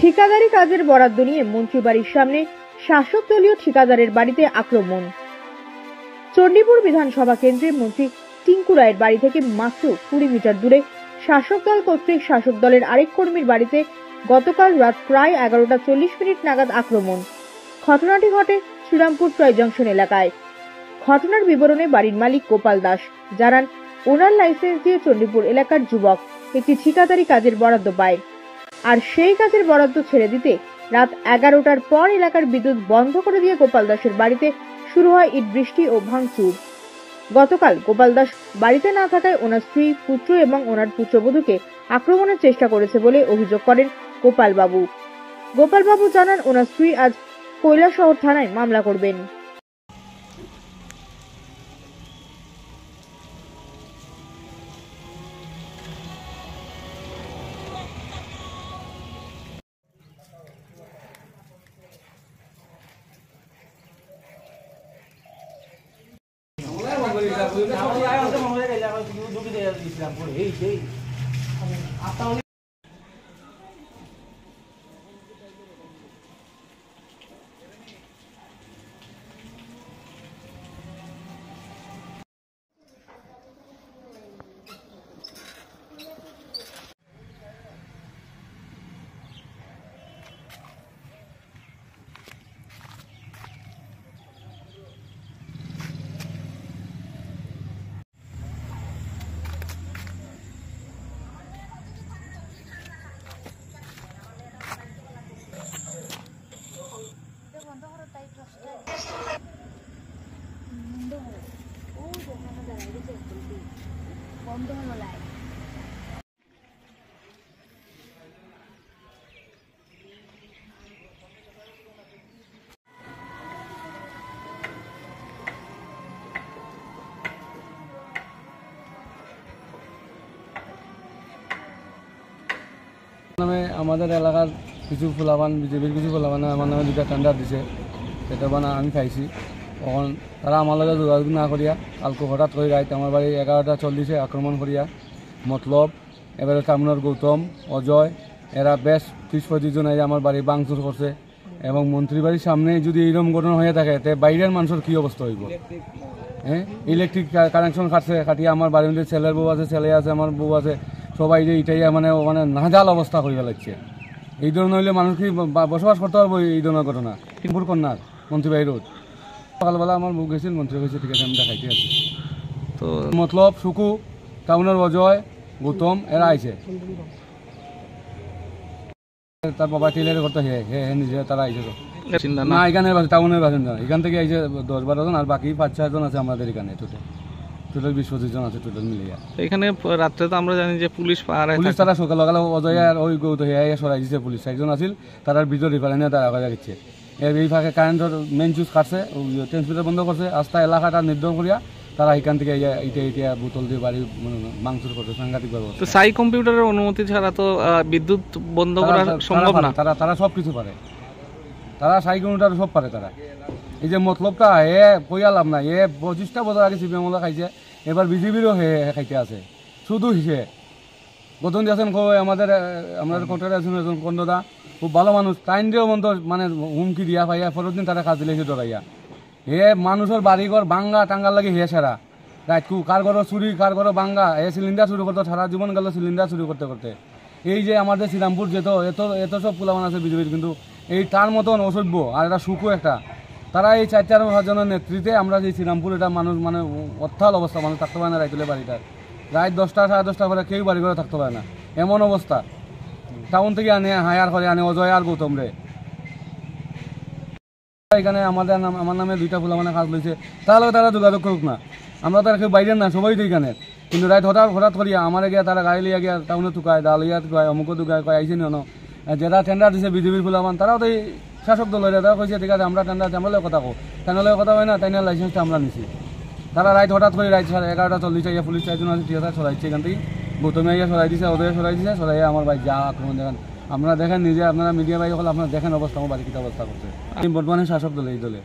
ঠিকাদারি কাজের বরাদ্দ নিয়ে মন্ত্রী বাড়ির সামনে শাসক দলীয় ঠিকাদারের বাড়িতে আক্রমণ। চণ্ডীপুর বিধানসভা কেন্দ্রে মন্ত্রী টিঙ্কু রায়ের বাড়ি থেকে মাত্র 20 মিটার দূরে শাসক দল কর্তৃক শাসক দলের আরেক কর্মীর বাড়িতে গতকাল রাত প্রায় 11:40 নাগাদ আক্রমণ। ঘটনাটি ঘটে শ্রীরামপুর টয় জংশন এলাকায়। ঘটনার বিবরণে বাড়ির মালিক গোপাল দাস জানান, ওনার লাইসেন্স দিয়ে চণ্ডীপুর এলাকার যুবক একটি ঠিকাদারি কাজের বরাদ্দ পায়, আর সেই কাজের বরাদ্দ ছেড়ে দিতে রাত 11টার পর এলাকার বিদ্যুৎ বন্ধ করে দিয়ে গোপাল দাসের বাড়িতে শুরু হয় ইট বৃষ্টি ও ভাঙচুর। গতকাল গোপাল দাস বাড়িতে না থাকায় ওনার স্ত্রী, পুত্র এবং ওনার পুত্রবধূকে আক্রমণের চেষ্টা করেছে বলে অভিযোগ করেন গোপালবাবু। গোপালবাবু জানান, ওনার স্ত্রী আজ কৈলাসহর থানায় মামলা করবেন। নামে আমাদের এলাকার কিছু ফুলাবান, বিজেপির কিছু ফুলাবানে আমার নামে 2টা টেন্ডার দিছে, সেটা বানা আমি খাইছি। তখন তারা আমার লগে যোগাযোগ না করিয়া কালকে হঠাৎ করে রাইত আমার বাড়ি 11:40 আক্রমণ করিয়া মতলব এবারে টাউনের গৌতম, অজয় এরা বেশ 30-25 জন আমার বাড়ি ভাঙচুর করছে। এবং মন্ত্রী বাড়ির সামনে যদি এইরকম ঘটনা হয়ে থাকে তে বাইরের মানুষের কী অবস্থা হইব? ইলেকট্রিক কানেকশন কাটিয়ে আমার বাড়ির মধ্যে ছেলের বউ আছে, ছেলে আছে, আমার বউ আছে, সবাই যে এটাই মানে নাজাল অবস্থা হয়ে লাগছে। এই ধরনের হইলে মানুষ কি বসবাস করতে পারবো? এই ধরনের ঘটনা টিম্পুর কন্যার মন্ত্রীবাড়ি রোড। সকালবেলা আমার বউ গেছিল, মন্ত্রী হয়েছে, ঠিক আছে আমি দেখাইতে আছি। তো মতলব সুকু, টাউনের অজয়, গৌতম এরা আইছে, তার বাবা টেলারে করতে নিজে তারা আইছে না এখানে টাউনের বাসিন্দা। এখান থেকে আইছে 10-12 জন, আর বাকি 5-6 জন আছে আমাদের এখানে। টোটাল 20-25 জন আছে টোটাল মিলিয়ে। এখানে রাত্রে তো আমরা জানি যে পুলিশ পুলিশ তারা সকাল অজয় আর ওই গৌত সরাই দিচ্ছে। পুলিশ 6 জন আছিল, তারা ভিতর রিফারে নিয়ে তারা আগে দিচ্ছে। এই ফাঁকে কারেন্টের মেইন চুজ কাটছে, ট্রান্সমিটার বন্ধ করছে, আস্তা এলাকাটা নির্ধারণ করিয়া তারা এখান থেকে ইটা বোতল দিয়ে বাড়ি মাংসুর করছে সাংঘাতিকভাবে। তো সাই কম্পিউটারের অনুমতি ছাড়া তো বিদ্যুৎ বন্ধ করা সম্ভব না। তারা সব কিছু পারে, তারা সাই কম্পিউটার সব পারে। তারা এই যে মতলবটা কইয়া লাভ না, 25টা বছর আগে সিপিএমলা খাইছে, এবার বিজেপিরও খাইতে আছে। শুধু হিসে গতন দিয়েছেন আমাদের কোর্টারে আছেন একজন কন্দদা, খুব ভালো মানুষ, টাইম দিয়েও মানে হুমকি দিয়া পাইয়া পরের দিন তারা কাজ দিলে ডরাইয়া মানুষের বাড়িঘর ভাঙ্গা টাঙ্গার লাগে সারা রাতকু, কার ঘর চুরি, কার ঘর ভাঙ্গা, সিলিন্ডার চুরি করতে সারা জীবন গেল সিলিন্ডার চুরি করতে করতে। এই যে আমাদের শ্রীরামপুর যেত এত সব পুলামান আছে বিজেপির, কিন্তু এই তার মতন অসভ্য আর এটা সুখু একটা। তারা এই 4-4 জনের নেতৃত্বে আমরা যে শ্রীরামপুর এটা মানুষ মানে অত্যাল অবস্থা, মানুষ থাকতে পারে না রাইতুলে বাড়িটার। রাত 10টা 10:30 পরে কেউ বাড়ি ঘরে থাকতে পারে না, এমন অবস্থা। টাউন থেকে আনে, হায়ার করে আনে অজয় আর গৌতম রে। এখানে আমার নামে 2টা ফুলামানে কাজ লইছে, তাহলে তারা যোগাযোগ করুক না, আমরা তারা কেউ বাইরের না, সবাই তো এখানে। কিন্তু রাত হঠাৎ করিয়া আমার গিয়া তারা গাড়ি লিয়া গিয়া টাউনে টুকায়, ডালিয়া টুকায়, অমুক টুকায়, কয় আইসি ন যেটা টেন্ডার দিছে বিজেপির ফুলামান, তারাও তো শাসক দল হয়ে তারা কইছে ঠিক আছে আমরা টেন্ডার আমাদের কথা কো, টেন্ডারের কথা হয় না, তাই না লাইসেন্সটা আমরা নিছি। তারা রাত হঠাৎ করে রাত 11:40 পুলিশ 4 জন আছে, ঠিক আছে সরাইছে। এখান থেকে গৌতমে সরাই দিছে, ওদের সরাই দিছে, সরাই আমার ভাই যা আক্রমণ দেখেন আপনারা দেখেন নিজে, আপনারা মিডিয়া ভাই হল আপনারা দেখেন অবস্থা, আমার বাড়ি কী অবস্থা করছে। বর্তমানে শাসক দল এই দলে।